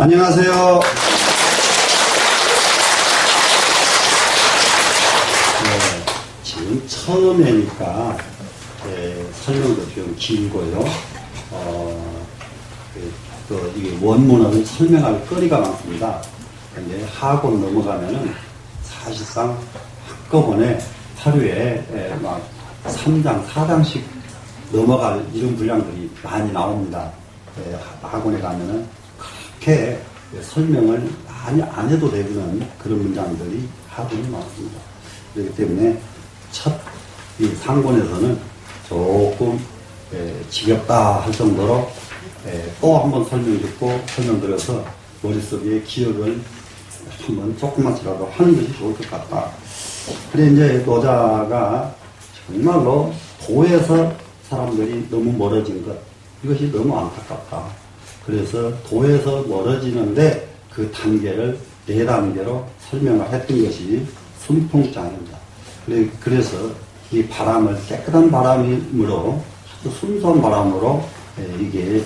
안녕하세요. 지금 처음이니까 설명도 좀 길고요. 또 이게 원문은 설명할 거리가 많습니다. 근데 학원 넘어가면은 사실상 한꺼번에 하루에 막 3장, 4장씩 넘어갈 이런 분량들이 많이 나옵니다. 학원에 가면은 그렇게 설명을 많이 안 해도 되는 그런 문장들이 학원에 많습니다. 그렇기 때문에 첫 이 상권에서는 조금 지겹다 할 정도로 또 한번 설명 듣고 설명드려서 머릿속에 기억을 한번 조금만이라도 하는 것이 좋을 것 같다. 그래 이제 노자가 정말로 도에서 사람들이 너무 멀어진 것, 이것이 너무 안타깝다. 그래서 도에서 멀어지는데 그 단계를 4단계로 설명을 했던 것이 순풍장입니다. 그래서 이 바람을 깨끗한 바람으로 아주 순수한 바람으로 이게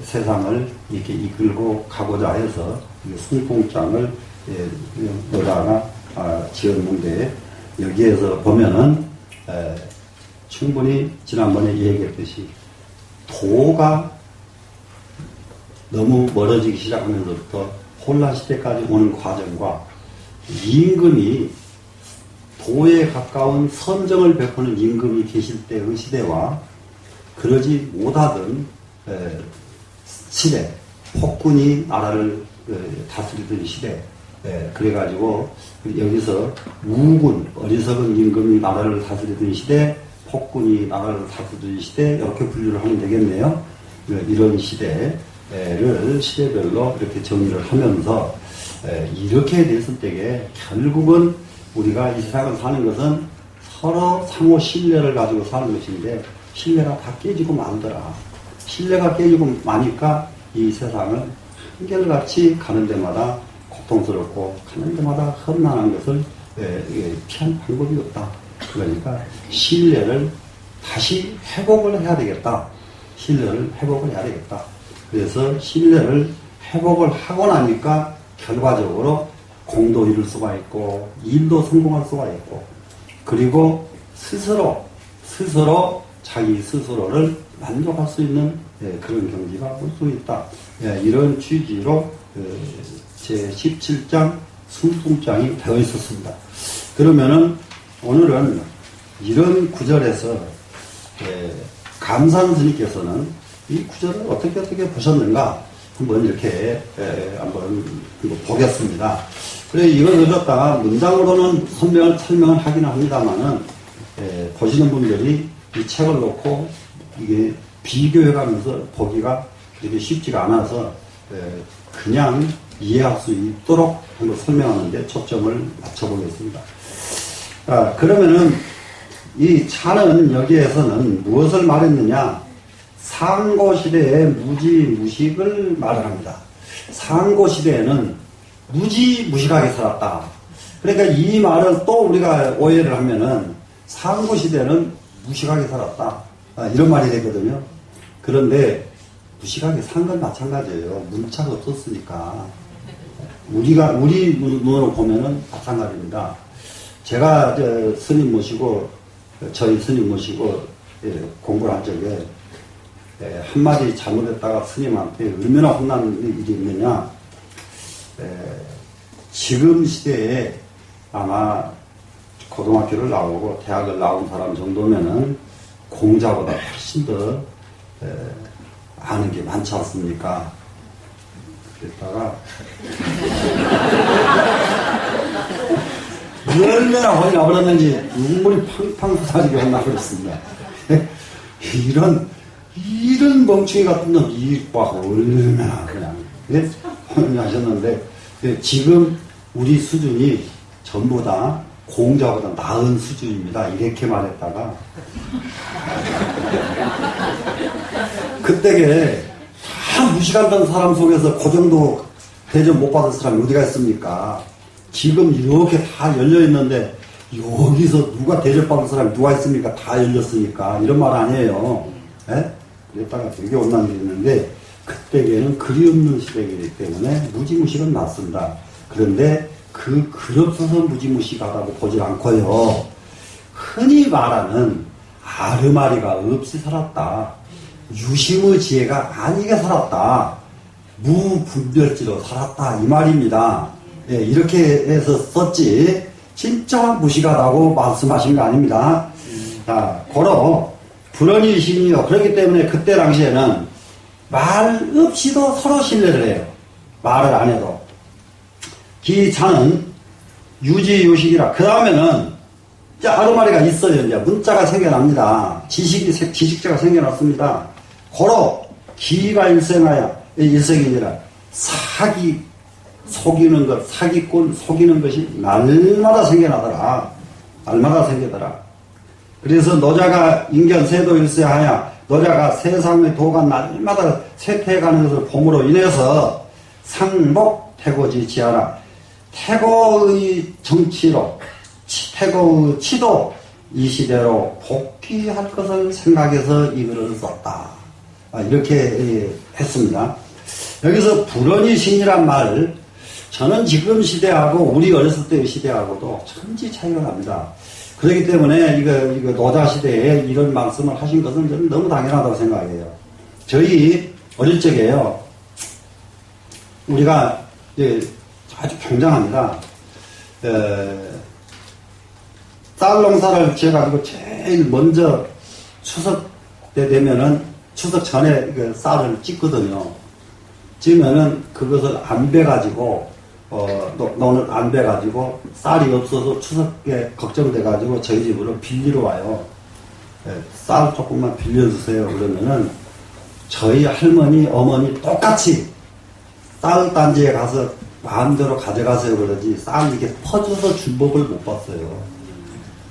세상을 이렇게 이끌고 가고자 해서 순풍장을 노자가 지었는데, 여기에서 보면은 충분히 지난번에 얘기했듯이 도가 너무 멀어지기 시작하면서부터 혼란시대까지 오는 과정과 임금이 도에 가까운 선정을 베푸는 임금이 계실 때의 시대와 그러지 못하던 시대, 폭군이 나라를 다스리던 시대, 그래가지고 여기서 우군, 어리석은 임금이 나라를 다스리던 시대, 폭군이 나라를 다스리던 시대, 이렇게 분류를 하면 되겠네요. 이런 시대를 시대별로 이렇게 정리를 하면서 이렇게 됐을 때에 결국은 우리가 이 세상을 사는 것은 서로 상호 신뢰를 가지고 사는 것인데, 신뢰가 다 깨지고 말더라. 신뢰가 깨지고 마니까 이 세상은 한결같이 가는 데마다 고통스럽고 가는 데마다 험난한 것을 피할 방법이 없다. 그러니까 신뢰를 다시 회복을 해야 되겠다. 신뢰를 회복을 해야 되겠다. 그래서 신뢰를 회복을 하고 나니까 결과적으로 공도 이룰 수가 있고 일도 성공할 수가 있고, 그리고 스스로 자기 스스로를 만족할 수 있는 그런 경지가 올 수 있다. 이런 취지로 제17장 순풍장이 되어 있었습니다. 그러면은 오늘은 이런 구절에서 감산 스님께서는 이 구절을 어떻게 보셨는가 한번 이렇게 한번 보겠습니다. 그래, 이걸 갖다가 문장으로는 설명을 하기는 합니다만은 보시는 분들이 이 책을 놓고 이게 비교해가면서 보기가 그렇게 쉽지가 않아서 그냥 이해할 수 있도록 한번 설명하는 데 초점을 맞춰보겠습니다. 그러면은 이 차는 여기에서는 무엇을 말했느냐? 상고시대의 무지무식을 말을 합니다. 상고시대에는 무지무식하게 살았다. 그러니까 이 말을 또 우리가 오해를 하면은 상고시대는 무식하게 살았다. 이런 말이 되거든요. 그런데 무식하게 산 건 마찬가지예요. 문자가 없었으니까. 우리 눈으로 보면은 마찬가지입니다. 제가 스님 모시고, 저희 스님 모시고 공부를 한 적에 한마디 잘못했다가 스님한테 얼마나 혼난 일이 있느냐. 지금 시대에 아마 고등학교를 나오고 대학을 나온 사람 정도면은 공자보다 훨씬 더 아는 게 많지 않습니까? 그랬다가 얼마나 혼이 나버렸는지 눈물이 팡팡 쏟아지게 혼나버렸습니다. 이런 멍청이 같은 놈, 이과 얼마나 그냥 혼이 하셨는데, 지금 우리 수준이 전부 다 공자보다 나은 수준입니다. 이렇게 말했다가 그때에 다 무식한다는 사람 속에서 그 정도 대접 못 받을 사람이 어디가 있습니까? 지금 이렇게 다 열려있는데 여기서 누가 대접받을 사람이 누가 있습니까? 다 열렸으니까. 이런 말 아니에요. 그랬다가 되게 혼난 일이 있는데, 그때에는 글이 없는 시대이기 때문에 무지무식은 낫습니다. 그런데 그 글 없어서 무지무식하다고 보질 않고요. 흔히 말하는 아르마리가 없이 살았다. 유심의 지혜가 아니게 살았다. 무분별지로 살았다. 이 말입니다. 예, 이렇게 해서 썼지. 진짜 무식하다고 말씀하신 거 아닙니다. 자, 고로 불언이심이요. 그렇기 때문에 그때 당시에는 말 없이도 서로 신뢰를 해요. 말을 안 해도. 기자는 유지요식이라. 그 다음에는 이제 아르마리가 있어요. 이제 문자가 생겨납니다. 지식자가 생겨났습니다. 고로 기가 일생이니라. 사기, 속이는 것, 사기꾼, 속이는 것이 날마다 생겨나더라. 날마다 생기더라. 그래서 노자가 인견세도 일세하여 노자가 세상의 도가 날마다 쇠퇴해가는 것을 봄으로 인해서 상복 태고지 지하라. 태고의 정치로, 태고의 치도 이 시대로 복귀할 것을 생각해서 이 글을 썼다. 이렇게 했습니다. 여기서 불언이신이란 말, 저는 지금 시대하고 우리 어렸을 때의 시대하고도 천지 차이가 납니다. 그렇기 때문에 이거 노자 시대에 이런 말씀을 하신 것은 저는 너무 당연하다고 생각해요. 저희 어릴 적에요, 우리가 이제 아주 굉장합니다. 쌀 농사를 지어가지고 제일 먼저 추석 때 되면은 추석 전에 그 쌀을 찢거든요. 찌면은 그것을 안 베가지고 너는 안 베가지고 쌀이 없어서 추석에 걱정돼가지고 저희 집으로 빌리러 와요. 쌀 조금만 빌려주세요. 그러면은 저희 할머니, 어머니 똑같이 쌀 단지에 가서 마음대로 가져가세요 그러지 쌀 이렇게 퍼줘서 준 법을 못 봤어요.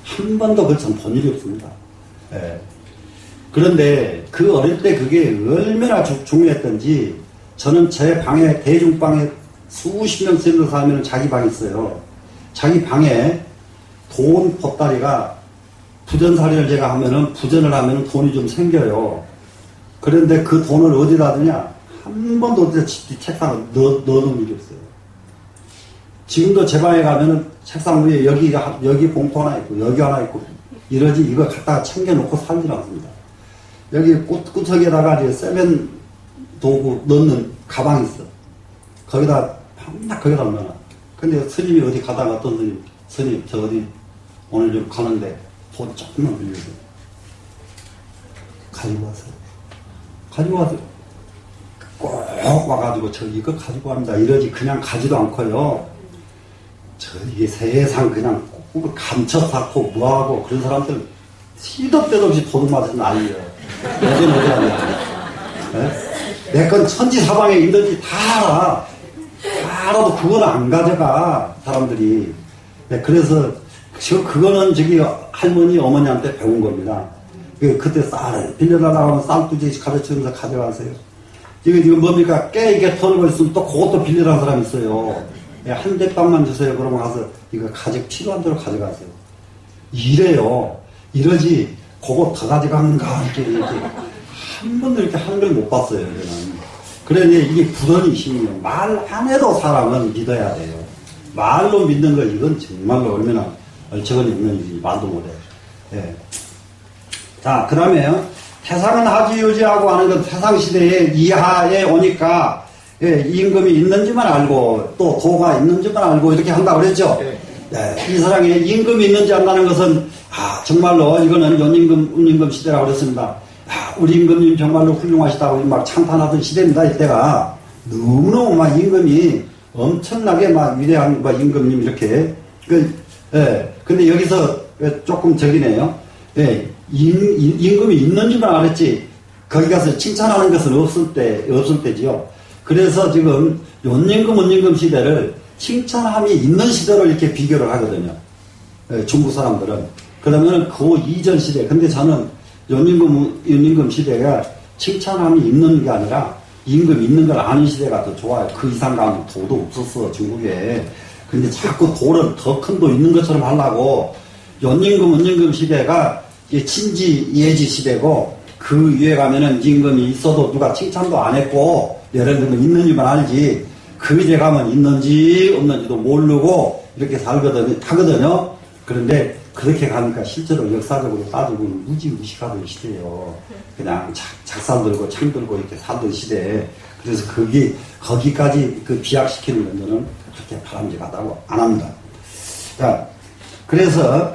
한 번도 그걸 전 본 일이 없습니다. 그런데 그 어릴 때 그게 얼마나 중요했던지 저는 제 방에, 대중방에 수십 명 쓰는 사람은 자기 방이 있어요. 자기 방에 돈 보따리가 부전살이를 제가 하면은 부전을 하면은 돈이 좀 생겨요. 그런데 그 돈을 어디다 두냐? 한 번도 어디다 책상에 넣어놓은 일이 없어요. 지금도 제 방에 가면은 책상 위에 여기 봉투 하나 있고 여기 하나 있고 이러지 이거 갖다가 챙겨놓고 살질 않습니다. 여기 구석에다가 이제 세면 도구 넣는 가방이 있어. 거기다 맨날 거기다 넣어놔. 근데 스님이 어디 가다가 어떤 스님 저 어디 오늘 좀 가는데 돈 조금만 빌려줘. 가지고 와서 꼭 와가지고 저 이거 가지고 갑니다. 이러지 그냥 가지도 않고요. 저 이게 세상 그냥 꼭 감춰 쌓고 뭐하고 그런 사람들 시도 때도 없이 도둑맞아서 난리예요. 어제 가냐. 내 건 천지사방에 있는지 다 알아. 다 알아도 그거는 안 가져가 사람들이. 그래서 그거는 저기 할머니 어머니한테 배운 겁니다. 그때 쌀을 빌려달라고 하면 쌀두지 가르치면서 가져가세요. 이거 뭡니까? 깨 이게 털고 있으면 또 그것도 빌려라는 사람이 있어요. 한 대빵만 주세요. 그러면 가서 이거 필요한 대로 가져가세요. 이래요. 이러지 그거 더 가져가는가 이렇게 한 번도 이렇게 하는 걸 못 봤어요. 저는. 그러니 이게 불언이심이에요. 말 안 해도 사람은 믿어야 돼요. 말로 믿는 거 이건 정말로 얼마나 얼척은 있는 일이 말도 못해. 자, 그 다음에요. 태상은 하지유지하고 하는 건 태상시대에 이하에 오니까 임금이 있는지만 알고 또 도가 있는지만 알고 이렇게 한다고 그랬죠. 이 세상에 임금이 있는지 안다는 것은 정말로 이거는 연임금, 운임금 시대라고 그랬습니다. 우리 임금님 정말로 훌륭하시다고 막 찬탄하던 시대입니다. 이때가 너무너무 막 임금이 엄청나게 막 위대한 막 임금님 이렇게 근데 여기서 조금 저기네요. 임금이 있는지만 알았지 거기 가서 칭찬하는 것은 없을 때지요. 그래서 지금 연임금, 운임금 시대를 칭찬함이 있는 시대로 이렇게 비교를 하거든요. 중국 사람들은. 그러면 그 이전 시대. 근데 저는 연임금 시대가 칭찬함이 있는 게 아니라 임금이 있는 걸 아는 시대가 더 좋아요. 그 이상 가면 도도 없었어, 중국에. 근데 자꾸 도를 더 큰 도 있는 것처럼 하려고 연임금, 운임금 시대가 친지, 예지 시대고 그 위에 가면은 임금이 있어도 누가 칭찬도 안 했고, 예를 들면 있는지만 알지, 그 위에 가면 있는지 없는지도 모르고 이렇게 하거든요. 그런데 그렇게 가니까 실제로 역사적으로 따지고는 무지무식하던 시대예요. 그냥 작살 들고 창 들고 이렇게 살던 시대에. 그래서 거기까지 그 비약시키는 건 저는 그렇게 바람직하다고 안 합니다. 자, 그래서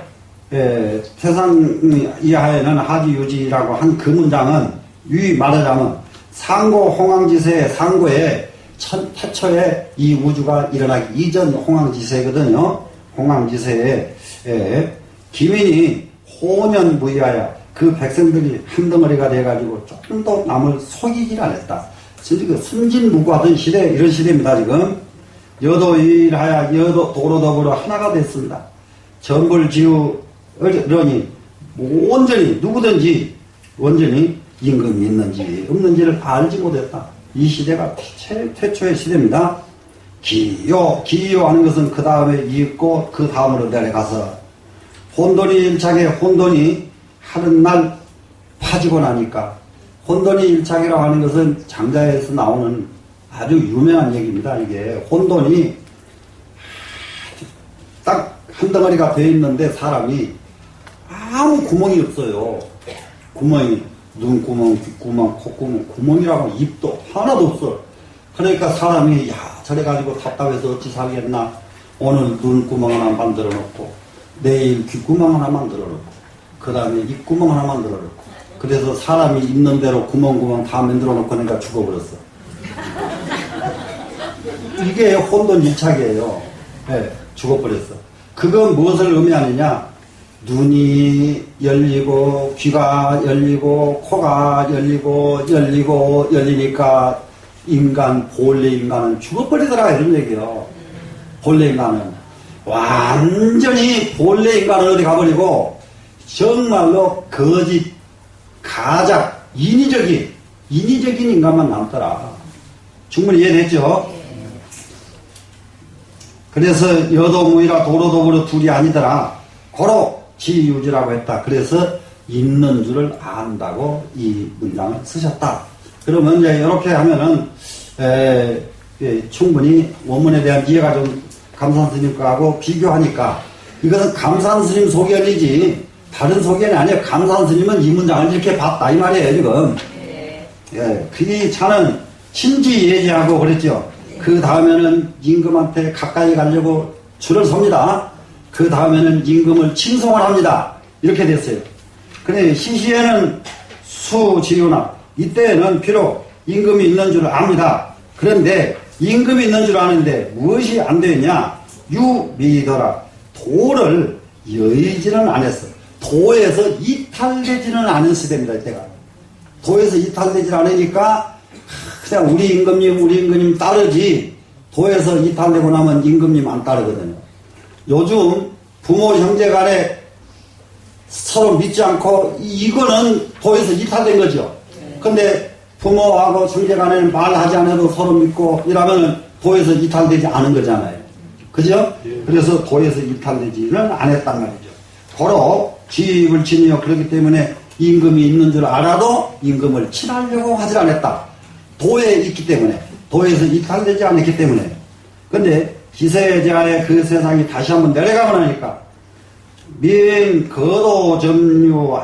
태산 이하에는 하지유지라고 한 그 문장은 유의 말하자면 상고 홍황지세의 상고에 태초에 이 우주가 일어나기 이전 홍황지세거든요. 홍황지세에 기민이 호년무이하여 그 백성들이 한덩어리가 돼가지고 조금 더 남을 속이질 않았다. 진짜 그 순진무구하던 시대, 이런 시대입니다, 지금. 여도일하여 도로더불어 하나가 됐습니다. 전불지우러니 온전히 누구든지 완전히 임금이 있는지 없는지를 알지 못했다. 이 시대가 태초의 시대입니다. 기요하는 것은 그 다음에 있고 그 다음으로 내려가서 혼돈이 일착에 혼돈이 하는 날 파지고 나니까, 혼돈이 일착이라고 하는 것은 장자에서 나오는 아주 유명한 얘기입니다. 이게 혼돈이 딱 한 덩어리가 되어 있는데 사람이 아무 구멍이 없어요. 구멍이 눈구멍, 귓구멍, 콧구멍, 구멍이라고 입도 하나도 없어. 그러니까 사람이 저래 가지고 답답해서 어찌 살겠나. 오늘 눈구멍 하나 만들어 놓고 내일 귓구멍 하나 만들어 놓고 그 다음에 입구멍 하나 만들어 놓고, 그래서 사람이 있는 대로 구멍 다 만들어 놓고 내가 죽어버렸어. 이게 혼돈 일착이에요. 네, 죽어버렸어. 그건 무엇을 의미하느냐? 눈이 열리고 귀가 열리고 코가 열리니까 본래 인간은 죽어버리더라, 이런 얘기예요. 본래 인간은 완전히 본래 인간은 어디 가버리고 정말로 거짓, 가작, 인위적인 인간만 남더라. 충분히 이해됐죠? 그래서 여도무이라 도로도무로 둘이 아니더라. 고로 지유지라고 했다. 그래서 있는 줄을 안다고 이 문장을 쓰셨다. 그러면 이제 이렇게 하면은 충분히 원문에 대한 이해가 좀 감산 스님 거하고 비교하니까, 이것은 감산 스님 소견이지 다른 소견이 아니에요. 감산 스님은 이 문장을 이렇게 봤다 이 말이에요, 지금. 그게 차는 친지 예지하고 그랬죠. 그 다음에는 임금한테 가까이 가려고 줄을 섭니다. 그 다음에는 임금을 칭송을 합니다. 이렇게 됐어요. 근데 시시에는 수지유나, 이때에는 비록 임금이 있는 줄 압니다. 그런데 임금이 있는 줄 아는데 무엇이 안 되냐? 유미더라. 도를 여의지는 않았어. 도에서 이탈되지는 않은 시대입니다, 이때가. 도에서 이탈되지 않으니까 그냥 우리 임금님 따르지, 도에서 이탈되고 나면 임금님 안 따르거든요. 요즘 부모 형제 간에 서로 믿지 않고, 이거는 도에서 이탈된 거죠. 근데 부모하고 형제 간에는 말하지 않아도 서로 믿고 이러면 도에서 이탈되지 않은 거잖아요. 그죠? 그래서 도에서 이탈되지는 않았단 말이죠. 고로 지입을 지니요. 그렇기 때문에 임금이 있는 줄 알아도 임금을 친하려고 하지 않았다. 도에 있기 때문에, 도에서 이탈되지 않았기 때문에. 근데 기세제하의 그 세상이 다시 한번 내려가고 나니까 거도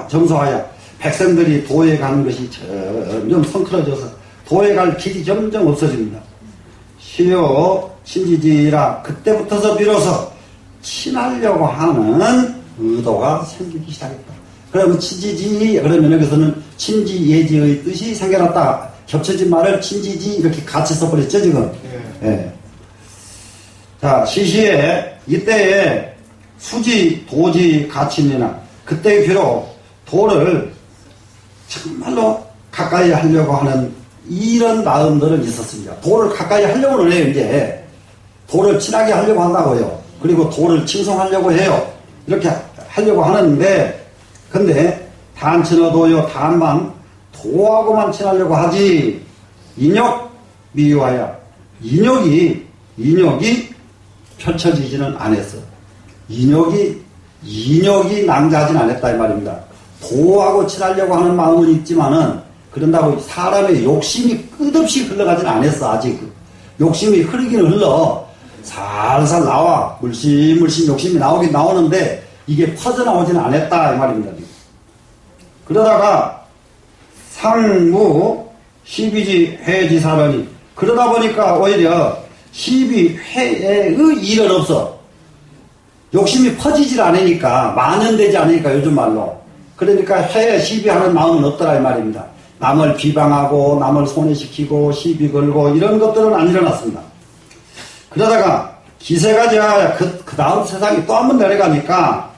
점수하여 백성들이 도에 가는 것이 점점 성클어져서 도에 갈 길이 점점 없어집니다. 시요 친지지라, 그때부터서 비로소 친하려고 하는 의도가 생기기 시작했다. 그러면 친지지, 그러면 여기서는 친지예지의 뜻이 생겨났다. 겹쳐진 말을 친지지 이렇게 같이 써버렸죠, 지금. 예. 자, 시시에 이때에 수지, 도지, 가치니나, 그때 비록 도를 정말로 가까이 하려고 하는 이런 마음들은 있었습니다. 도를 가까이 하려고는 해요, 이제. 도를 친하게 하려고 한다고요. 그리고 도를 칭송하려고 해요. 이렇게 하려고 하는데, 근데 단친어도요, 단만 도하고만 친하려고 하지, 인욕 미유하여, 인욕이 펼쳐지지는 않았어. 인욕이 낭자하진 않았다 이 말입니다. 도하고 친하려고 하는 마음은 있지만은, 그런다고 사람의 욕심이 끝없이 흘러가진 않았어, 아직. 욕심이 흐르기는 흘러. 살살 나와. 물씬 욕심이 나오긴 나오는데, 이게 퍼져나오지는 않았다, 이 말입니다. 그러다가, 상무, 시비지, 해지사변이. 그러다 보니까 오히려 시비회의 일은 없어. 욕심이 퍼지질 않으니까, 만연되지 않으니까, 요즘 말로. 그러니까 회에 시비하는 마음은 없더라, 이 말입니다. 남을 비방하고, 남을 손해시키고, 시비 걸고, 이런 것들은 안 일어났습니다. 그러다가, 기세가 제가 그 다음 세상이 또 한 번 내려가니까,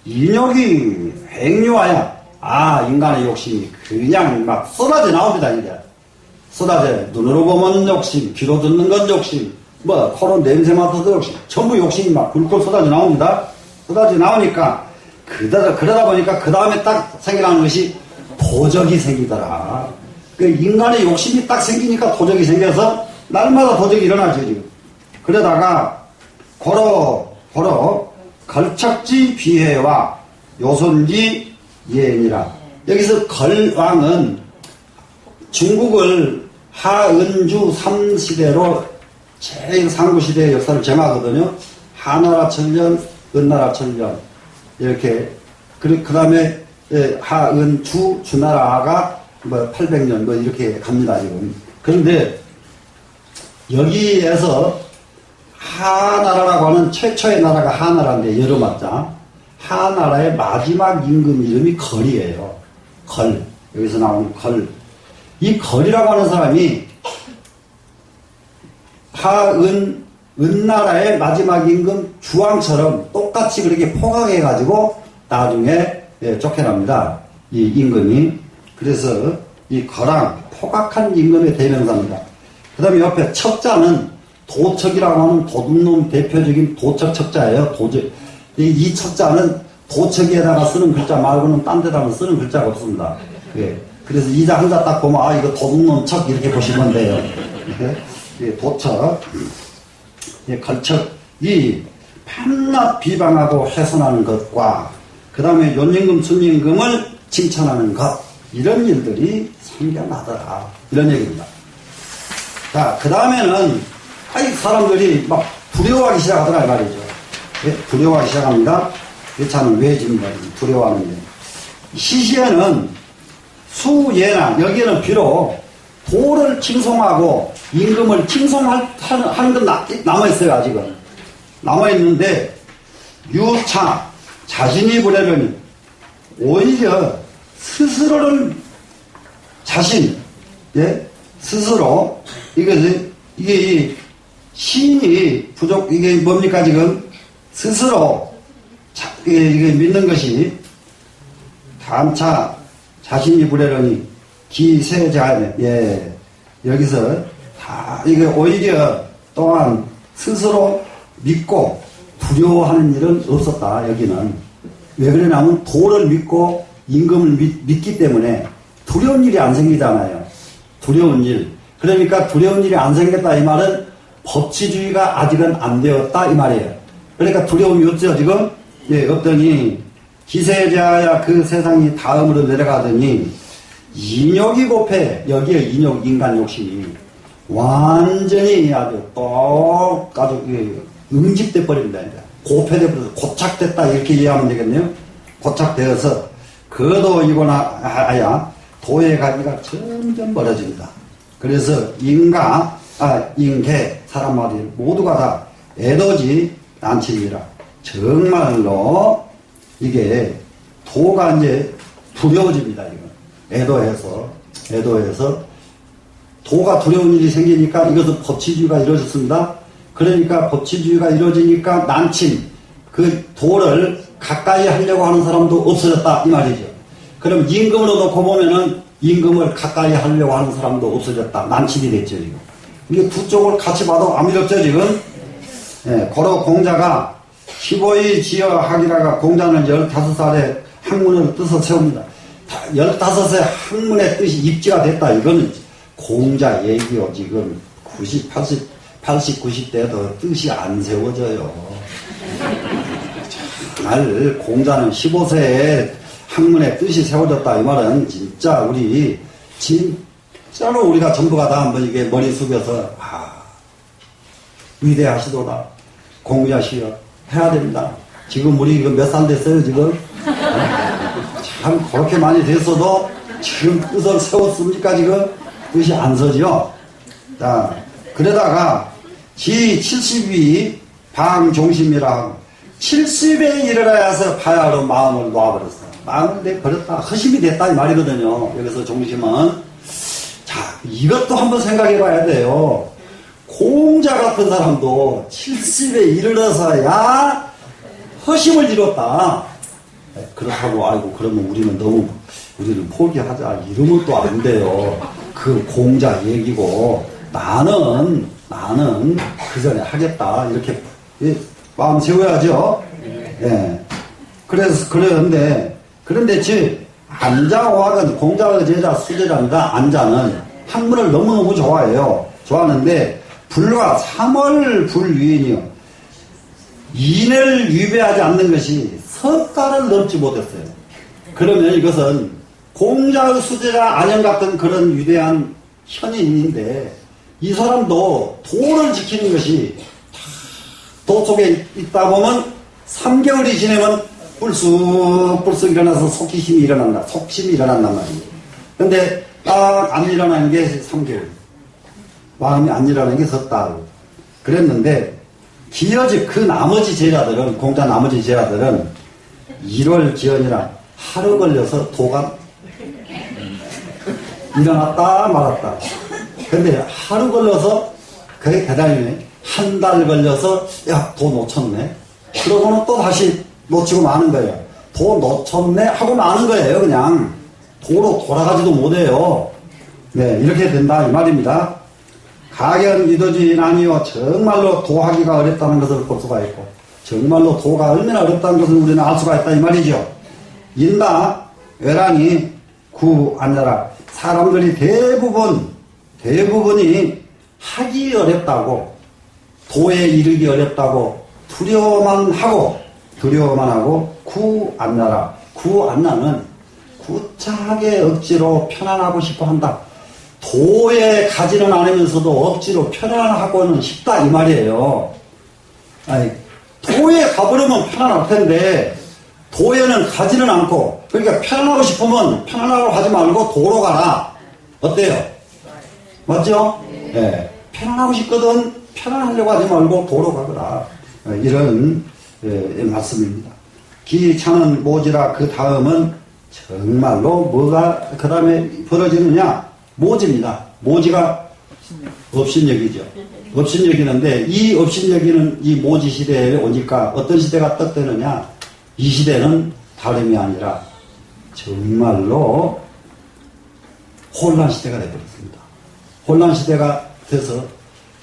인욕이 횡류하야. 인간의 욕심이 그냥 막 쏟아져 나옵니다, 이제. 쏟아져. 눈으로 보면 욕심, 귀로 듣는 건 욕심, 코로 냄새 맡아도 욕심, 전부 욕심이 막 불꽃 쏟아져 나옵니다. 쏟아져 나오니까, 그러다 보니까 그 다음에 딱 생겨나는 것이 도적이 생기더라. 인간의 욕심이 딱 생기니까 도적이 생겨서 날마다 도적이 일어나죠, 지금. 그러다가, 고로, 걸척지 비해와 요손지 예니라. 여기서 걸왕은 중국을 하은주 3시대로 제일 상구시대의 역사를 정하거든요. 하나라 천년, 은나라 천년. 이렇게. 그 다음에 하은주, 주나라가 800년 이렇게 갑니다, 지금. 그런데 여기에서 하나라라고 하는 최초의 나라가 하나라인데, 여름맞자. 하나라의 마지막 임금 이름이 걸이에요. 걸. 여기서 나오는 걸. 이 걸이라고 하는 사람이 은나라의 마지막 임금 주왕처럼 똑같이 그렇게 포각해가지고 나중에 쫓겨납니다. 이 임금이. 그래서 이 거랑 포각한 임금의 대명사입니다. 그 다음에 옆에 척자는 도척이라고 하는 도둑놈 대표적인 도척 척자예요. 이 척자는 도척에다가 쓰는 글자 말고는 딴 데다가 쓰는 글자가 없습니다. 예. 그래서 이자 한자 딱 보면 이거 도둑놈 척 이렇게 보시면 돼요. 예. 도척, 예, 걸척, 이 밤낮 비방하고 훼손하는 것과 그 다음에 연임금, 순임금을 칭찬하는 것, 이런 일들이 생겨나더라. 이런 얘기입니다. 자, 그 다음에는 사람들이 막 두려워하기 시작하더라 이 말이죠. 예, 두려워하기 시작합니다. 여차는 왜 지금 두려워하는데. 시시에는 수예나, 여기에는 비록 도를 칭송하고 임금을 칭송하는 건 남아있어요, 아직은. 남아있는데, 유차, 자신이 보려면 오히려 스스로는 예? 스스로, 이게 신이 이게 뭡니까, 지금? 스스로, 이게 믿는 것이, 감차, 자신이 부려려니, 기세자네, 예. 여기서, 이게 오히려 또한 스스로 믿고 두려워하는 일은 없었다, 여기는. 왜 그러냐면, 도를 믿고 임금을 믿기 때문에 두려운 일이 안 생기잖아요. 두려운 일. 그러니까 두려운 일이 안 생겼다, 이 말은 법치주의가 아직은 안 되었다, 이 말이에요. 그러니까 두려움이 없죠, 지금? 예, 없더니, 기세자야 그 세상이 다음으로 내려가더니, 인욕이 곱해. 여기에 인간 욕심이. 완전히 아주 똑같이 응집돼 버립니다. 곱해돼 버려서 고착됐다, 이렇게 이해하면 되겠네요. 고착되어서, 거도이거나 도에 가기가 점점 멀어집니다. 그래서 인계, 사람마다 모두가 다 애도지 않지니라. 정말로 이게 도가 이제 두려워집니다. 이거. 애도해서 도가 두려운 일이 생기니까 이것은 법치주의가 이루어졌습니다. 그러니까 법치주의가 이루어지니까 난침, 그 도를 가까이 하려고 하는 사람도 없어졌다, 이 말이죠. 그럼 임금으로 놓고 보면은 임금을 가까이 하려고 하는 사람도 없어졌다. 난침이 됐죠, 지금. 이게 두 쪽을 같이 봐도 안 믿었죠, 지금? 예, 고로 공자가 15의 지어 하기라가 공자는 15살에 학문을 뜻을 세웁니다. 15세 학문의 뜻이 입지가 됐다. 이거는 공자 얘기요. 지금 80, 90대도 뜻이 안 세워져요. 정말 공자는 15세에 학문의 뜻이 세워졌다. 이 말은 진짜 우리 진짜로 우리가 전부가 다 한번 이게 머리 숙여서 위대하시도다. 공유하시오. 해야 됩니다. 지금 우리 이거 몇 살 됐어요, 지금? 참, 그렇게 많이 됐어도 지금 뜻을 세웠습니까, 지금? 뜻이 안 서지요? 자, 그러다가 지70이 방종심이라 하고 70에 이르러야서 바야흐로 마음을 놓아버렸어요. 마음을 내버렸다. 허심이 됐다 이 말이거든요. 여기서 종심은. 자, 이것도 한번 생각해 봐야 돼요. 공자 같은 사람도 70에 이르러서야 허심을 이뤘다. 그렇다고 아이고 그러면 우리는 포기하자 이러면 또 안 돼요. 그 공자 얘기고 나는 그 전에 하겠다 이렇게 마음 세워야죠. 예. 그런데 안자와는 공자의 제자 수제자입니다. 안자는 학문을 너무너무 좋아해요. 좋아하는데 불과 3월 불위인이요. 인을 위배하지 않는 것이 석 달을 넘지 못했어요. 그러면 이것은 공자의 수제자 안영 같은 그런 위대한 현인인데 이 사람도 도를 지키는 것이 도 속에 있다 보면 3개월이 지나면 불쑥 일어나서 속심이 일어난단 말이에요. 근데 딱 안 일어나는 게 3개월. 마음이 안 일어나는 게 석 달. 그랬는데 기어지 그 나머지 제자들은 공자 나머지 제자들은 1월 기원이라 하루 걸려서 도가 일어났다 말았다. 근데 하루 걸려서 그게 대단히네. 한 달 걸려서 도 놓쳤네. 그러고는 또 다시 놓치고 마는 거예요. 도 놓쳤네 하고 마는 거예요. 그냥 도로 돌아가지도 못해요. 네, 이렇게 된다 이 말입니다. 가견 이도주인 아니요. 정말로 도하기가 어렵다는 것을 볼 수가 있고 정말로 도가 얼마나 어렵다는 것을 우리는 알 수가 있다 이 말이죠. 인다 외란이 구안자라. 사람들이 대부분이 하기 어렵다고 도에 이르기 어렵다고 두려워만 하고 구안나라. 구안나는 구차하게 억지로 편안하고 싶어 한다. 도에 가지는 않으면서도 억지로 편안하고는 싶다 이 말이에요. 아니, 도에 가버리면 편안할 텐데 도에는 가지는 않고 그러니까 편안하고 싶으면 편안하고 하지 말고 도로 가라. 어때요? 맞죠? 네. 편안하고 싶거든 편안하려고 하지 말고 도로 가거라. 이런 말씀입니다. 기차는 모지라. 그 다음은 정말로 뭐가 그 다음에 벌어지느냐? 모지입니다. 모지가 업신여기죠. 업신여기는데 이 업신여기는 이 모지 시대에 오니까 어떤 시대가 떡되느냐? 이 시대는 다름이 아니라 정말로 혼란 시대가 되어버렸습니다. 혼란 시대가 돼서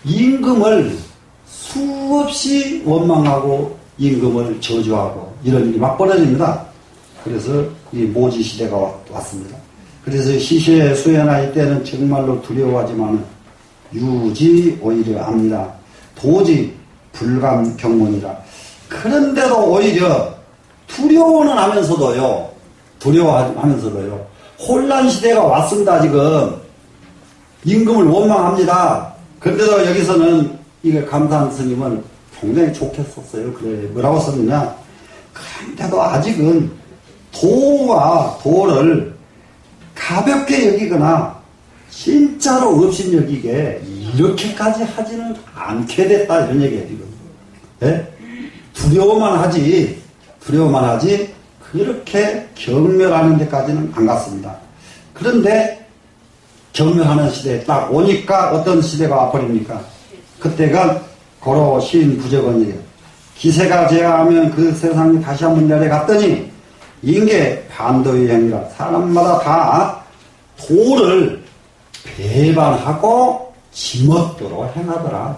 임금을 수없이 원망하고 임금을 저주하고 이런 일이 막 벌어집니다. 그래서 이 모지 시대가 왔습니다. 그래서 시시의 수여나 이때는 정말로 두려워하지만 유지 오히려 압니다. 도지 불감 경문이라. 그런데도 오히려 두려워는 하면서도요. 혼란 시대가 왔습니다. 지금 임금을 원망합니다. 그런데도 여기서는 이게 감사한 스님은 굉장히 좋게 썼어요. 그래 뭐라고 썼느냐? 그런데도 아직은 도와 도를 가볍게 여기거나 진짜로 없인 여기게 이렇게까지 하지는 않게 됐다 이런 얘기예요. 지금. 네? 두려워만 하지 그렇게 경멸하는 데까지는 안 갔습니다. 그런데 경멸하는 시대에 딱 오니까 어떤 시대가 와버립니까? 그때가 고로 시인 부적언이에요. 기세가 제하면 그 세상이 다시 한번 내려갔더니 인계 반도유행이라. 사람마다 다 도를 배반하고 지멋대로 행하더라.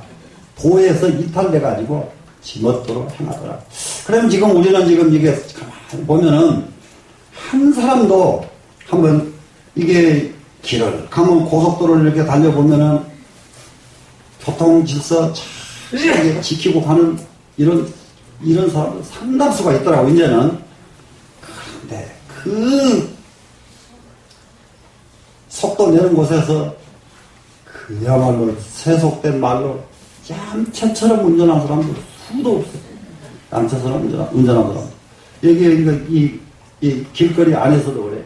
도에서 이탈돼가지고 지멋대로 행하더라. 그럼 지금 우리는 지금 이게 가만히 보면은 한 사람도 한번 이게 길을 가면 고속도로를 이렇게 달려보면은 교통 질서 잘 지키고 가는 이런 사람들 상당수가 있더라고 이제는. 그런데 그 속도 내는 곳에서 그야말로 세속된 말로 얌체처럼 운전하는 사람들 수도 없어요. 얌체처럼 운전하는 사람. 여기 이 길거리 안에서도 그래.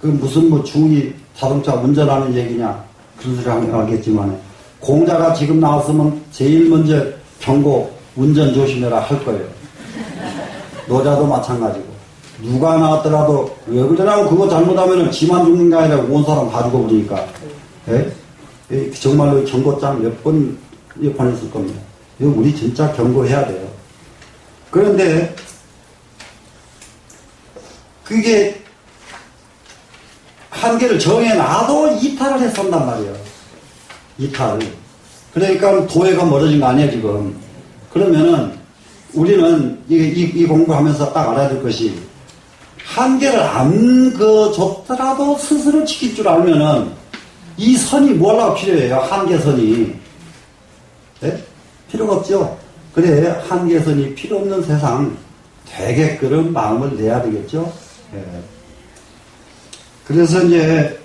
그 무슨 뭐 중위 자동차 운전하는 얘기냐 그런 소리 하겠지만 공자가 지금 나왔으면 제일 먼저 경고 운전 조심해라 할 거예요. 노자도 마찬가지고 누가 나왔더라도 왜 그러냐고 그거 잘못하면은 지만 죽는 게 아니라 온 사람 다 죽어버리니까. 예? 정말로 경고장 몇 번 보냈을 겁니다. 이거 우리 진짜 경고해야 돼요. 그런데 그게 한계를 정해놔도 이탈을 했었단 말이에요. 이탈. 그러니까 도회가 멀어진 거 아니에요, 지금. 그러면은 우리는 이 공부하면서 딱 알아야 될 것이 한계를 안 줬더라도 스스로 지킬 줄 알면은 이 선이 뭐라고 필요해요? 한계선이. 네? 필요가 없죠? 그래, 한계선이 필요 없는 세상 되게끔 마음을 내야 되겠죠? 예. 그래서 이제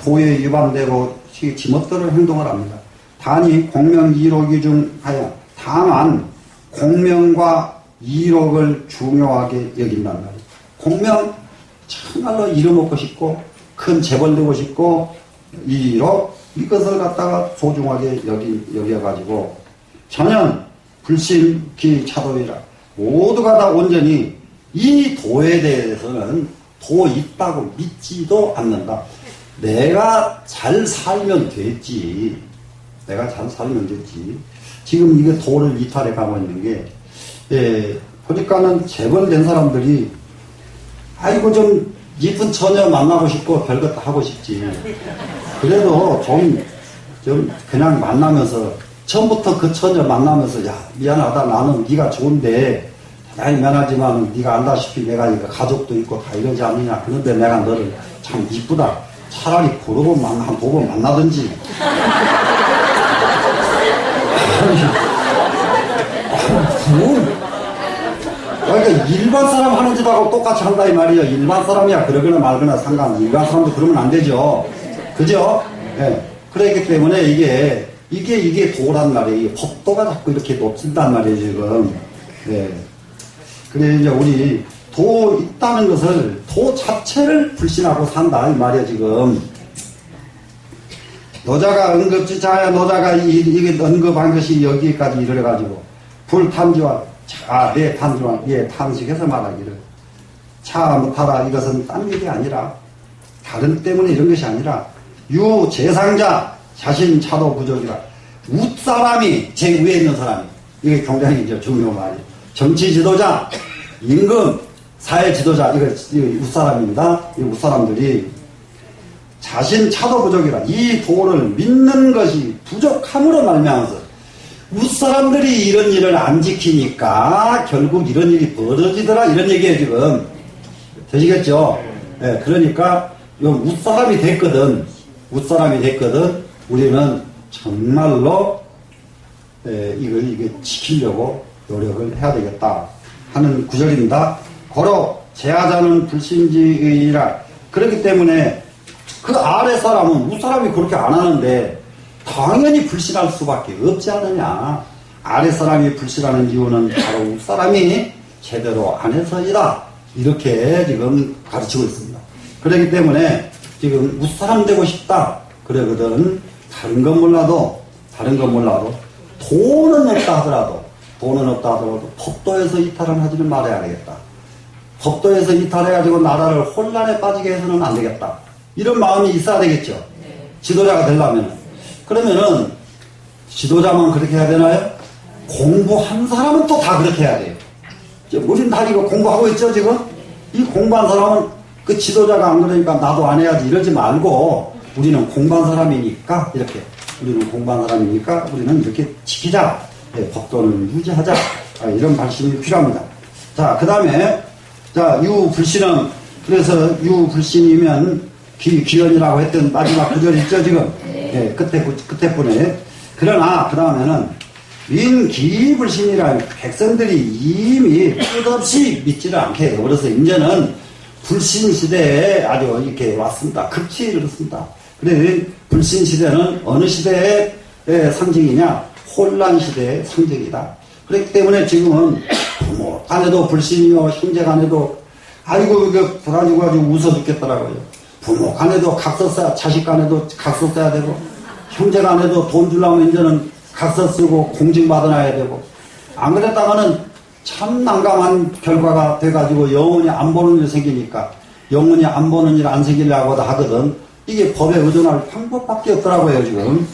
도에 위반되고 지멋대로 행동을 합니다. 단이 공명 이록이 중하여 다만 공명과 이록을 중요하게 여긴단 말이에요. 공명 정말로 이뤄먹고 싶고 큰 재벌 되고 싶고 이록 이것을 갖다가 소중하게 여겨가지고 전혀 불신 기 차도이라 모두가 다 온전히 이 도에 대해서는 도 있다고 믿지도 않는다. 내가 잘 살면 됐지. 내가 잘 살면 됐지. 지금 이게 도를 이탈해 가고 있는 게, 예, 보니까는 재벌된 사람들이, 아이고, 좀, 이쁜 처녀 만나고 싶고, 별것 다 하고 싶지. 그래도 좀, 그냥 만나면서, 처음부터 그 처녀 만나면서, 야, 미안하다. 나는 네가 좋은데, 아니, 미안하지만, 네가 안다시피 내가 이거 가족도 있고 다 이러지 않느냐. 그런데 내가 너를 참 이쁘다. 차라리 고르고 한 두 번 만나든지. 그러니까 일반 사람 하는 짓하고 똑같이 한다 이 말이에요. 일반 사람이야 그러거나 말거나 상관. 일반 사람도 그러면 안 되죠. 그죠? 예. 그렇기 때문에 이게 도란 말이에요. 법도가 자꾸 이렇게 높인단 말이에요 지금. 예. 그래 이제 우리 도 있다는 것을 도 자체를 불신하고 산다 이 말이야 지금. 노자가 응급지자야 노자가 이게 언급한 것이 여기까지 이르러가지고 불탐지와 내 탐지와 탐식해서 말하기를 차 못하라 이것은 딴 일이 아니라 다른 때문에 이런 것이 아니라 유재상자 자신 차도 부족이라 윗사람이 제 위에 있는 사람이 이게 굉장히 이제 중요한 말이에요. 정치 지도자 임금 사회 지도자 이거 윗사람입니다. 이 윗사람들이 자신 차도 부족이라 이 도를 믿는 것이 부족함으로 말미암아서 윗사람들이 이런 일을 안 지키니까 결국 이런 일이 벌어지더라 이런 얘기예요 지금. 되시겠죠? 네, 그러니까 요 윗사람이 됐거든 우리는 정말로 이게 지키려고 노력을 해야 되겠다 하는 구절입니다. 고로 제하자는 불신지의라. 그렇기 때문에 그 아래 사람은 윗사람이 그렇게 안 하는데 당연히 불신할 수밖에 없지 않느냐. 아래 사람이 불신하는 이유는 바로 윗사람이 제대로 안 해서이다. 이렇게 지금 가르치고 있습니다. 그렇기 때문에 지금 윗사람 되고 싶다. 그러거든. 다른 건 몰라도 돈은 없다 하더라도 법도에서 이탈을 하지는 말아야 되겠다. 법도에서 이탈해가지고 나라를 혼란에 빠지게 해서는 안 되겠다. 이런 마음이 있어야 되겠죠. 지도자가 되려면. 그러면은 지도자만 그렇게 해야 되나요? 공부한 사람은 또 다 그렇게 해야 돼요. 우린 다 이거 공부하고 있죠 지금? 이 공부한 사람은 그 지도자가 안 그러니까 나도 안 해야지 이러지 말고 우리는 공부한 사람이니까 우리는 이렇게 지키자. 법도는 유지하자. 이런 말씀이 필요합니다. 자, 그 다음에 유불신은 그래서 유불신이면 기원이라고 했던 마지막 구절 있죠 지금. 끝에 분에. 그러나 그 다음에는 민기불신이라는 백성들이 이미 끝없이 믿지를 않게 되어버려서 이제는 불신시대에 아주 이렇게 왔습니다. 극치를 했습니다. 그래, 불신시대는 어느 시대의 상징이냐? 혼란시대의 상징이다. 그렇기 때문에 지금은 부모 간에도 불신이요, 형제 간에도, 아이고, 이거 불안이고 아주 웃어 죽겠더라고요. 부모 간에도 각서 써야, 자식 간에도 각서 써야 되고, 형제 간에도 돈 주려면 이제는 각서 쓰고 공증받아놔야 되고, 안 그랬다가는 참 난감한 결과가 돼가지고 영원히 안 보는 일 생기니까, 영원히 안 보는 일 안 생기려고 하거든. 이게 법에 의존할 방법밖에 없더라고요, 지금.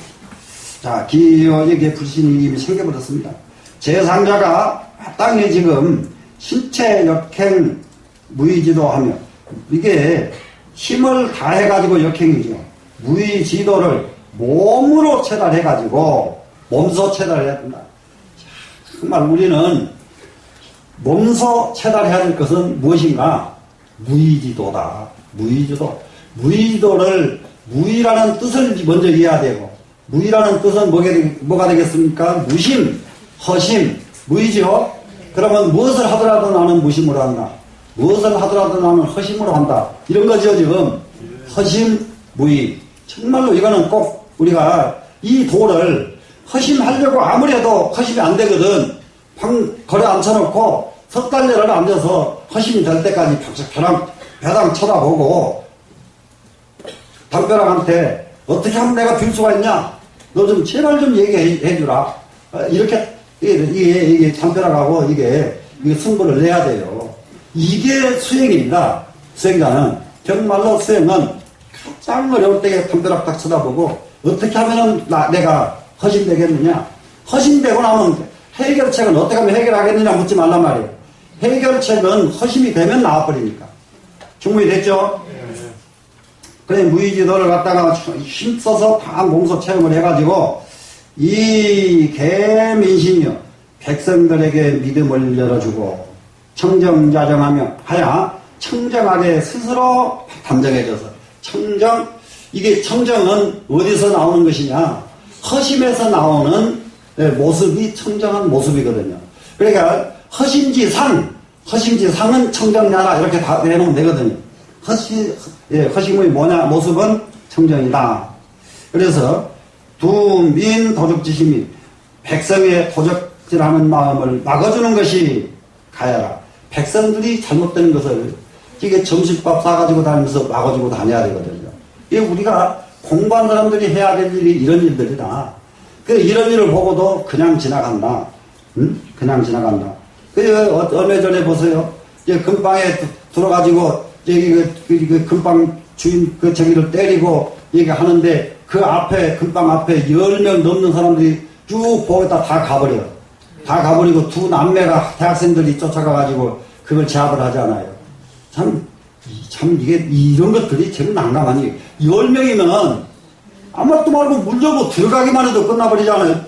자, 기어에게 불신이 이미 생겨버렸습니다. 제3자가 마땅히 지금 신체 역행 무의지도하며, 이게 힘을 다해가지고 역행이죠. 무의지도를 몸으로 체달해가지고 몸소 체달해야 된다. 정말 우리는 몸소 체달해야 될 것은 무엇인가? 무의지도다. 무의지도. 무의지도를 무의라는 뜻을 먼저 이해해야 되고, 무의라는 뜻은 뭐가 되겠습니까? 무심, 허심, 무의죠. 그러면 무엇을 하더라도 나는 무심으로 한다. 무엇을 하더라도 나는 허심으로 한다. 이런 거죠, 지금. 허심, 무의. 정말로 이거는 꼭 우리가 이 도를 허심하려고 아무리 해도 허심이 안 되거든. 방 거래 앉혀놓고 석 달러를 앉아서 허심이 될 때까지 배당 쳐다보고 담벼락한테 어떻게 하면 내가 빌 수가 있냐? 너 좀 제발 좀 얘기해 주라. 이렇게 이게 담벼락하고 이게 승부를 내야 돼요. 이게 수행입니다. 수행자는 정말로 수행은 가장 어려울 때 담벼락 딱 쳐다보고 어떻게 하면은 내가 허심되겠느냐? 허심되고 나면 해결책은 어떻게 하면 해결하겠느냐 묻지 말란 말이에요. 해결책은 허심이 되면 나와버리니까. 충분히 됐죠? 그래, 무의지도를 갖다가 힘써서 다 몸소 체험을 해가지고, 이 개민심이요, 백성들에게 믿음을 열어주고, 청정자정하며 하야, 청정하게 스스로 담정해져서, 이게 청정은 어디서 나오는 것이냐? 허심에서 나오는 모습이 청정한 모습이거든요. 그러니까, 허심지상은 청정야라, 이렇게 다 내놓으면 되거든요. 허심의 모습은 청정이다. 그래서 두민 도적지심이 백성의 도적질하는 마음을 막아주는 것이 가야라. 백성들이 잘못된 것을 이게 점심밥 싸가지고 다니면서 막아주고 다녀야 되거든요. 이게 우리가 공부한 사람들이 해야 될 일이 이런 일들이다. 이런 일을 보고도 그냥 지나간다. 응? 그냥 지나간다. 얼마 전에 보세요. 이제 금방에 들어가지고 여기 금방 주인 저기를 때리고 얘기하는데 그 앞에 금방 앞에 10명 넘는 사람들이 쭉 보겠다 다 가버려. 다 가버리고 두 남매가 대학생들이 쫓아가가지고 그걸 제압을 하잖아요. 참 이게 이런 것들이 제일 난감하니 10명이면 아무것도 말고 물려고 들어가기만 해도 끝나버리잖아요.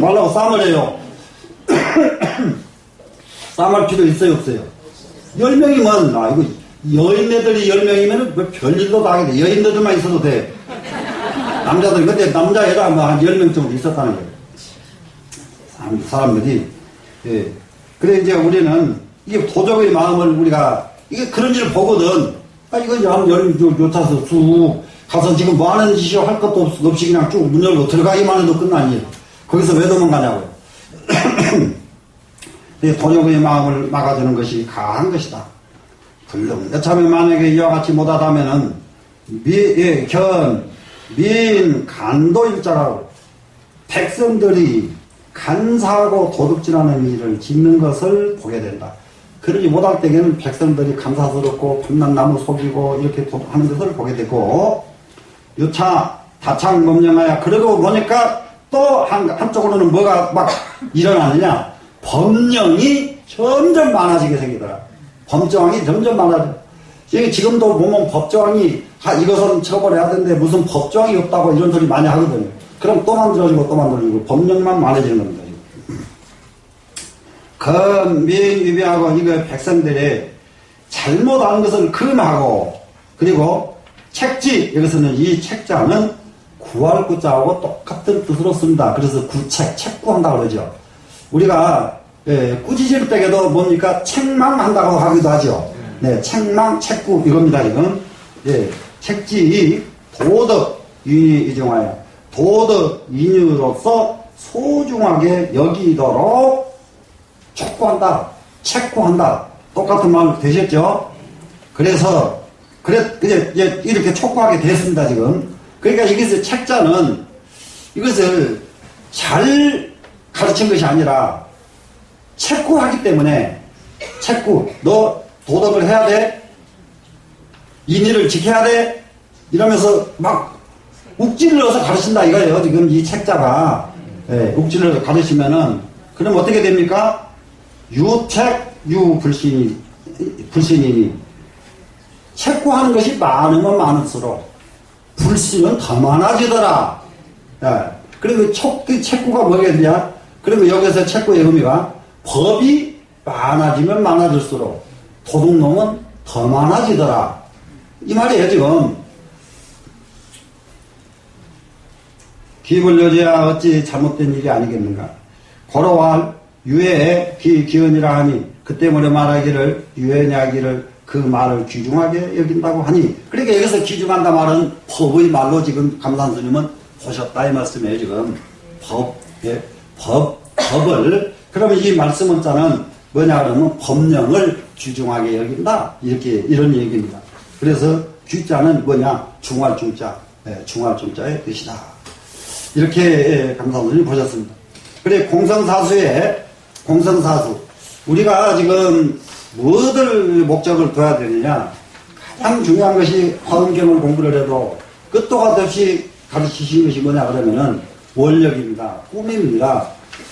말라고 싸움을 해요. 싸움할 필요 있어요 없어요? 10명이면 이거 여인네들이 10명이면 뭐 별일도 다 하게 돼. 여인네들만 있어도 돼. 남자들, 근데 남자, 여자 한 10명 정도 있었다는 거예요. 사람들이. 예. 그래, 이제 우리는, 이게 도적의 마음을 우리가, 이게 그런 일을 보거든. 이거 한 요 차서 쭉 가서 지금 뭐 하는 짓이요? 할 것도 없이 그냥 쭉 문 열고 들어가기만 해도 끝나니. 거기서 왜 도망가냐고요. 도적의 마음을 막아주는 것이 가한 것이다. 불능. 여참에 만약에 이와 같이 못하다면은, 간도 일자라고 백성들이 간사하고 도둑질하는 일을 짓는 것을 보게 된다. 그러지 못할 때에는 백성들이 감사스럽고 밤낮 나무 속이고 이렇게 하는 것을 보게 되고, 유차 다창 법령하여 그러고 보니까 또 한쪽으로는 뭐가 막 일어나느냐? 법령이 점점 많아지게 생기더라. 법조항이 점점 많아져. 여기 지금도 보면 법조항이 이것은 처벌해야 되는데 무슨 법조항이 없다고 이런 소리 많이 하거든요. 그럼 또 만들어지고 또 만들어지고 법령만 많아지는 겁니다. 민위비하고 이거 백성들이 잘못한 것을 금하고, 그리고 책지, 여기서는 이 책자는 구할 구자하고 똑같은 뜻으로 씁니다. 그래서 책구한다고 그러죠. 우리가 꾸짖을 때에도 뭡니까? 책망한다고 하기도 하죠. 네, 책망, 책구 이겁니다 지금. 예, 책지 도덕 인이 이정하여 도덕 인유로서 소중하게 여기도록 촉구한다, 책구한다. 똑같은 말 되셨죠? 그래서 이제 이렇게 촉구하게 됐습니다 지금. 그러니까 이것을 책자는 이것을 잘 가르친 것이 아니라 책구하기 때문에 책구, 너 도덕을 해야 돼, 인의를 지켜야 돼 이러면서 막 욱질을 넣어서 가르친다 이거예요 지금 이 책자가. 예, 욱질을 가르치면은 그럼 어떻게 됩니까? 유책 유불신이니 책구하는 것이 많으면 많을수록 불신은 더 많아지더라. 예, 그리고 그 책구가 뭐겠냐? 그러면 여기서 책구의 의미가 법이 많아지면 많아질수록 도둑놈은 더 많아지더라 이 말이에요 지금. 기불 여지야 어찌 잘못된 일이 아니겠는가. 고로할 유해의 기언이라 하니 그 때문에 말하기를 유해냐기를 그 말을 귀중하게 여긴다고 하니, 그러니까 여기서 귀중한다 말은 법의 말로 지금 감산스님은 보셨다 이 말씀이에요 지금. 법을. 그러면 이 말씀 자는 뭐냐 그러면 법령을 귀중하게 여긴다 이런 얘기입니다. 그래서 귀자는 뭐냐, 중활중자, 중활중자의 뜻이다 이렇게 감사원님이 보셨습니다. 그래 공성사수 우리가 지금 무엇을 목적을 둬야 되느냐, 가장 중요한 것이 화엄경을 공부를 해도 끝도 없이 가르치신 것이 뭐냐 그러면은 원력입니다. 꿈입니다.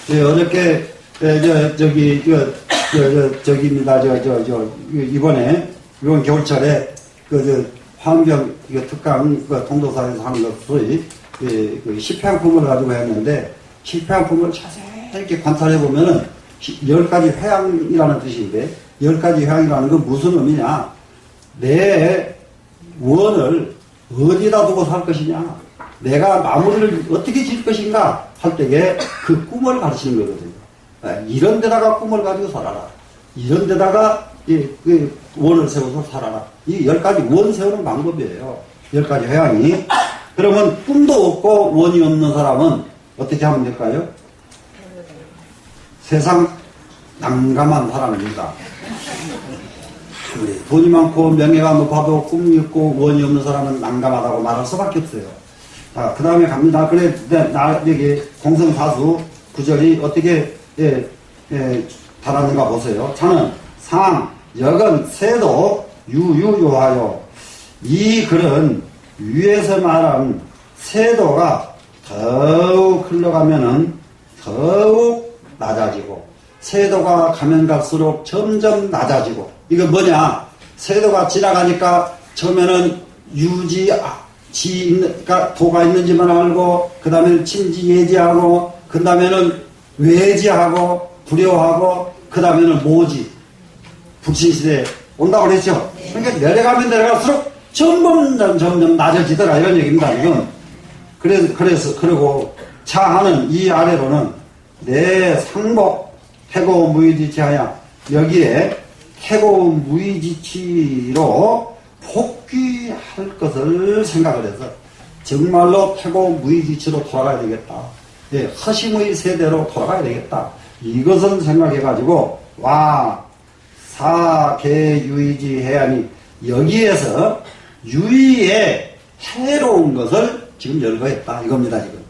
어저께 저기입니다. 이번에 이번 겨울철에 화엄경 특강 통도사에서 하는 것을 십회양품을 가지고 했는데, 십회양품을 자세히 이렇게 관찰해 보면은 10가지 회양이라는 뜻인데, 10가지 회양이라는 건 무슨 의미냐? 내 원을 어디다 두고 살 것이냐? 내가 마무리를 어떻게 지을 것인가? 할 때에 그 꿈을 가르치는 거거든요. 이런 데다가 꿈을 가지고 살아라. 이런 데다가 그 원을 세워서 살아라. 이 10가지 원 세우는 방법이에요. 10가지 회양이. 그러면 꿈도 없고 원이 없는 사람은 어떻게 하면 될까요? 세상 난감한 사람입니다. 돈이 많고 명예가 높아도 꿈이 있고 원이 없는 사람은 난감하다고 말할 수밖에 없어요. 자, 그 다음에 갑니다. 그래, 여기 공성사수 구절이 어떻게 달았는가 보세요. 자는 상, 여건, 세도, 유유요하여. 이 글은 위에서 말한 세도가 더욱 흘러가면은 더욱 낮아지고, 세도가 가면 갈수록 점점 낮아지고. 이거 뭐냐? 세도가 지나가니까 처음에는 그러니까 도가 있는지만 알고, 그 다음에는 침지예지하고, 그 다음에는 외지하고, 불효하고, 그 다음에는 모지. 불신시대에 온다고 그랬죠? 그러니까 내려가면 내려갈수록 점점 낮아지더라 이런 얘기입니다 지금. 그리고 차하는 이 아래로는 내 상복 태고 무의지치하여, 여기에 태고 무의지치로 복귀할 것을 생각을 해서 정말로 태고 무의지치로 돌아가야 되겠다. 허심의 세대로 돌아가야 되겠다. 이것을 생각해가지고 사계유의지 해야니, 여기에서 유의에 해로운 것을 지금 열거했다 이겁니다 지금.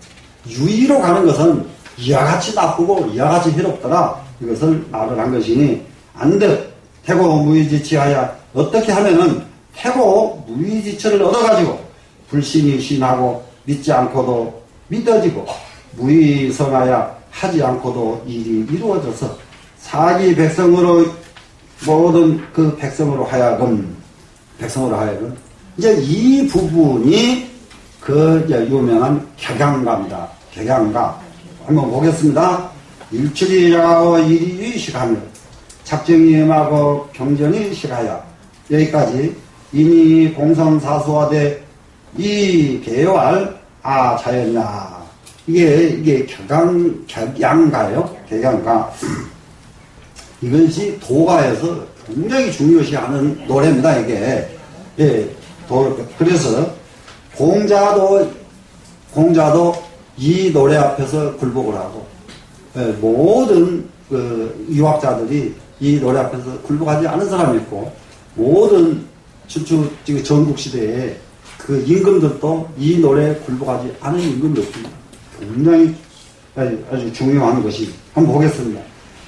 유의로 가는 것은 이와 같이 나쁘고 이와 같이 해롭더라 이것을 말을 한 것이니, 안듯 태고 무의지치하여, 어떻게 하면은 태고 무의지치를 얻어가지고 불신이 신하고 믿지 않고도 믿어지고 무의성하여 하지 않고도 일이 이루어져서 사기 백성으로 모든 그 백성으로 하여금 이제 이 부분이 그 유명한 격양가입니다. 격양가 한번 보겠습니다. 일출이 야하고 일이 시하며 작정이 임하고 경전이 시하여. 여기까지 이니 공성사수화되 이 개활 자연야. 이게 격양가요. 격양가. 이것이 도가에서 굉장히 중요시하는 노래입니다, 이게. 예, 그래서 공자도 이 노래 앞에서 굴복을 하고, 예, 모든 유학자들이 이 노래 앞에서 굴복하지 않은 사람이 있고, 모든 전국 시대에 그 임금들도 이 노래에 굴복하지 않은 임금이 없습니다. 굉장히 아주 중요한 것이. 한번 보겠습니다.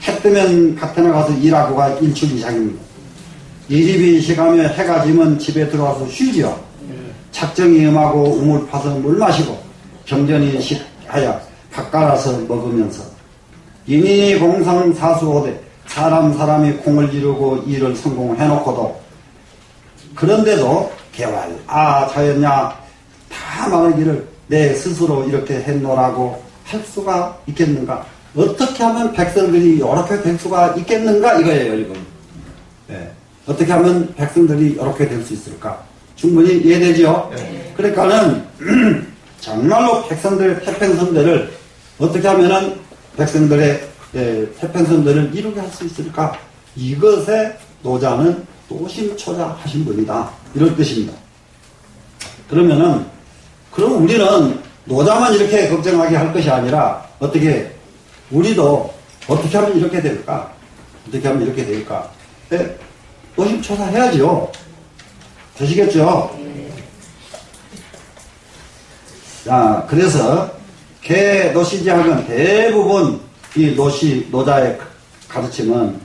해 뜨면 갓에 나가서 일하고가 일출이상입니다. 이집이 시가며 해가 지면 집에 들어와서 쉬지요. 작정이 음하고 우물 파서 물 마시고 경전이 식하여 밥 갈아서 먹으면서 인인이 공상사수호되 사람이 공을 이루고 일을 성공해놓고도 그런데도 개활 자였냐 다 말하기를 내 스스로 이렇게 했노라고 할 수가 있겠는가? 어떻게 하면 백성들이 이렇게 될 수가 있겠는가? 이거예요, 이건. 네. 어떻게 하면 백성들이 이렇게 될 수 있을까? 충분히 이해되죠? 네. 그러니까는 정말로 백성들의 태평성대를 어떻게 하면은 백성들의 태평성대를 이루게 할 수 있을까? 이것에 노자는 노심초사하신 분이다. 이런 뜻입니다. 그러면은 그럼 우리는 노자만 이렇게 걱정하게 할 것이 아니라 어떻게 우리도 어떻게 하면 이렇게 될까? 어떻게 하면 이렇게 될까? 네, 노심초사해야죠. 되시겠죠? 자, 그래서 개노시지학은 대부분 이 노자의 가르침은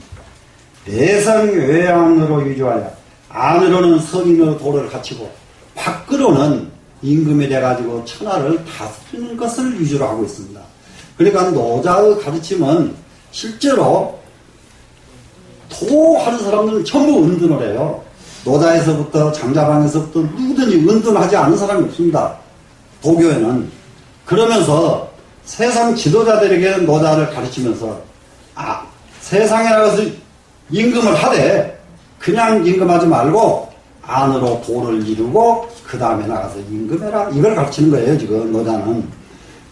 내성외양으로 위주하여 안으로는 성인의 도를 갖추고 밖으로는 임금이 돼가지고 천하를 다스리는 것을 위주로 하고 있습니다. 그러니까 노자의 가르침은 실제로 도하는 사람들은 전부 은둔을 해요. 노자에서부터 장자방에서부터 누구든지 은둔하지 않은 사람이 없습니다. 도교에는. 그러면서 세상 지도자들에게 노자를 가르치면서 세상에 나가서 임금을 하되 그냥 임금하지 말고 안으로 도를 이루고 그 다음에 나가서 임금해라. 이걸 가르치는 거예요, 지금 노자는.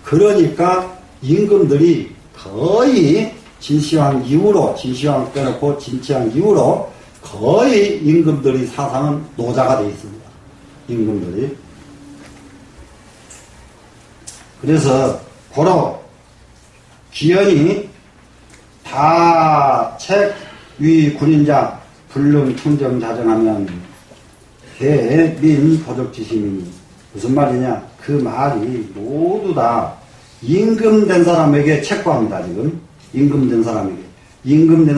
그러니까 임금들이 거의 진시황 빼놓고 진시황 이후로 거의 임금들이 사상은 노자가 되어 있습니다. 임금들이. 그래서 고로 기연이 다 책 위 군인자 불능 청정 자정하면 대민 도적지심이니 무슨 말이냐? 그 말이 모두 다 임금된 사람에게 책구합니다. 지금 임금된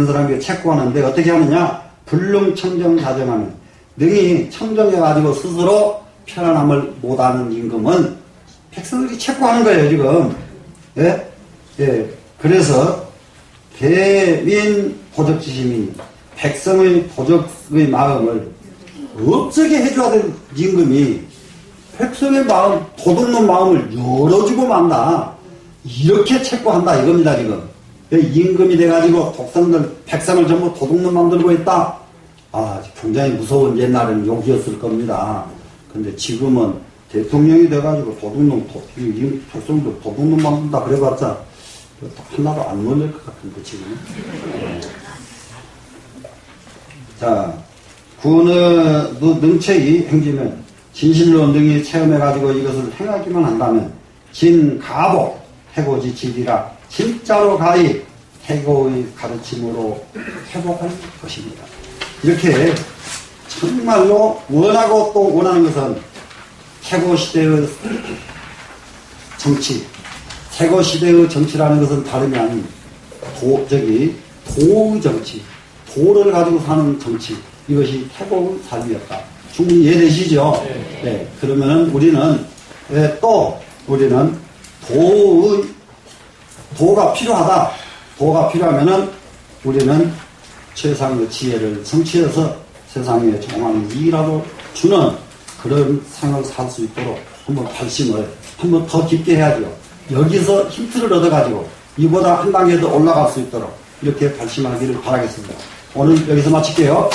사람에게 책구하는데 어떻게 하느냐? 불능 청정 자정하면 능히 청정해가지고 스스로 편안함을 못하는 임금은 백성들이 책구하는 거예요, 지금. 예? 예. 그래서 대민 도적지심이 백성의 도적의 마음을 없게 해줘야 될 임금이 백성의 마음, 도둑놈 마음을 열어주고 만다. 이렇게 책구한다 이겁니다, 지금. 임금이 돼가지고 백성을 전부 도둑놈 만들고 있다. 굉장히 무서운 옛날에는 욕이었을 겁니다. 근데 지금은 대통령이 돼가지고 백성들 도둑놈 만든다 그래봤자 하나도 안 놀릴 것 같은데, 지금. 자, 구의 능책이 행지면 진실로 능히 체험해가지고 이것을 행하기만 한다면 진가복 해고지 지리라 진짜로 가히 해고의 가르침으로 회복할 것입니다. 이렇게 정말로 원하고 또 원하는 것은 해고시대의 정치, 해고시대의 정치라는 것은 다름이 아닌 도의 정치, 도를 가지고 사는 정치, 이것이 해고의 삶이었다. 충분히 이해되시죠? 네. 그러면 우리는 도가 필요하다. 도가 필요하면은 우리는 최상의 지혜를 성취해서 세상에 정말 이익이라도 주는 그런 생을 살 수 있도록 한번 발심을 한번 더 깊게 해야죠. 여기서 힌트를 얻어가지고 이보다 한 단계 더 올라갈 수 있도록 이렇게 발심하기를 바라겠습니다. 오늘 여기서 마칠게요.